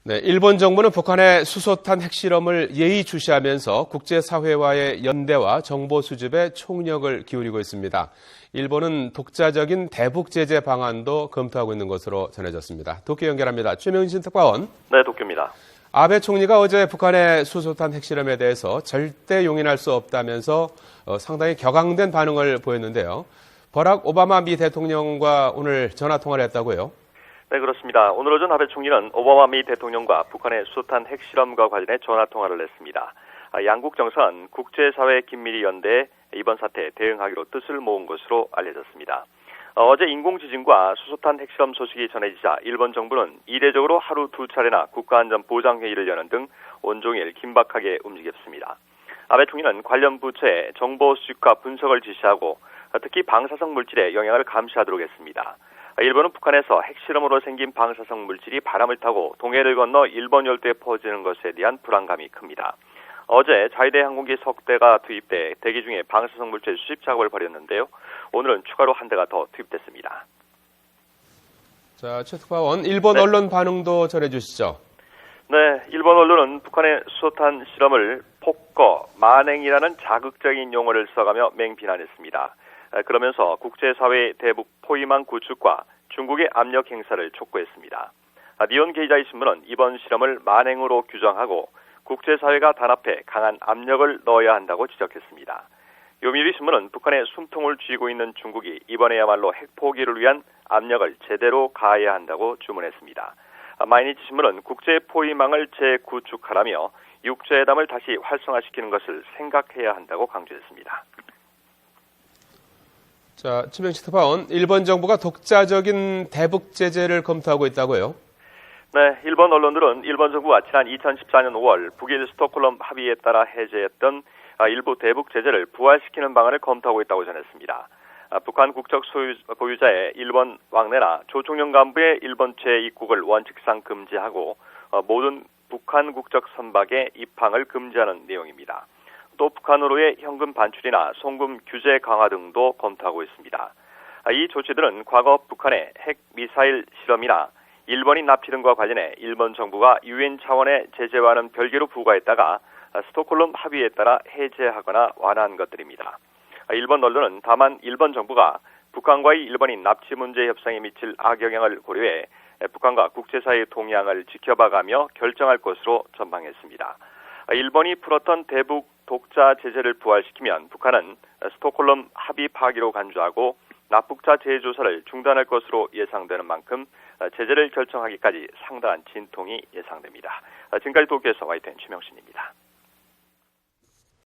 네, 일본 정부는 북한의 수소탄 핵실험을 예의주시하면서 국제사회와의 연대와 정보 수집에 총력을 기울이고 있습니다. 일본은 독자적인 대북 제재 방안도 검토하고 있는 것으로 전해졌습니다. 도쿄 연결합니다. 최명신 특파원. 네, 도쿄입니다. 아베 총리가 어제 북한의 수소탄 핵실험에 대해서 절대 용인할 수 없다면서 상당히 격앙된 반응을 보였는데요. 버락 오바마 미 대통령과 오늘 전화 통화를 했다고요? 네, 그렇습니다. 오늘 오전 아베 총리는 오바마 미 대통령과 북한의 수소탄 핵실험과 관련해 전화 통화를 했습니다. 양국 정상은 국제사회 긴밀히 연대해 이번 사태에 대응하기로 뜻을 모은 것으로 알려졌습니다. 어제 인공지진과 수소탄 핵실험 소식이 전해지자 일본 정부는 이례적으로 하루 두 차례나 국가안전보장회의를 여는 등 온종일 긴박하게 움직였습니다. 아베 총리는 관련 부처에 정보 수집과 분석을 지시하고 특히 방사성 물질의 영향을 감시하도록 했습니다. 일본은 북한에서 핵실험으로 생긴 방사성 물질이 바람을 타고 동해를 건너 일본 열도에 퍼지는 것에 대한 불안감이 큽니다. 어제 자위대 항공기 석 대가 투입돼 대기 중에 방사성 물질 수집 작업을 벌였는데요. 오늘은 추가로 한 대가 더 투입됐습니다. 자, 최 특파원, 일본 언론 반응도 전해주시죠. 네, 일본 언론은 북한의 수소탄 실험을 폭거, 만행이라는 자극적인 용어를 써가며 맹비난했습니다. 그러면서 국제사회의 대북 포위망 구축과 중국의 압력 행사를 촉구했습니다. 니온 게이자이 신문은 이번 실험을 만행으로 규정하고 국제사회가 단합해 강한 압력을 넣어야 한다고 지적했습니다. 요미우리 신문은 북한의 숨통을 쥐고 있는 중국이 이번에야말로 핵포기를 위한 압력을 제대로 가해야 한다고 주문했습니다. 마이니치 신문은 국제 포위망을 재구축하라며 육제회담을 다시 활성화시키는 것을 생각해야 한다고 강조했습니다. 자, 최명식 특파원, 일본 정부가 독자적인 대북 제재를 검토하고 있다고요? 네, 일본 언론들은 일본 정부가 지난 2014년 5월 북일 스톡홀름 합의에 따라 해제했던 일부 대북 제재를 부활시키는 방안을 검토하고 있다고 전했습니다. 북한 국적 보유자의 일본 왕래나 조총련 간부의 일본 재입국을 원칙상 금지하고 모든 북한 국적 선박의 입항을 금지하는 내용입니다. 또 북한으로의 현금 반출이나 송금 규제 강화 등도 검토하고 있습니다. 이 조치들은 과거 북한의 핵 미사일 실험이나 일본이 납치 등과 관련해 일본 정부가 유엔 차원의 제재와는 별개로 부과했다가 스톡홀름 합의에 따라 해제하거나 완화한 것들입니다. 일본 언론은 다만 일본 정부가 북한과의 일본인 납치 문제 협상에 미칠 악영향을 고려해 북한과 국제사회의 동향을 지켜봐가며 결정할 것으로 전망했습니다. 일본이 풀었던 대북 독자 제재를 부활시키면 북한은 스톡홀름 합의 파기로 간주하고 납북자 재조사를 중단할 것으로 예상되는 만큼 제재를 결정하기까지 상당한 진통이 예상됩니다. 지금까지 도쿄에서 YTN 최명신입니다.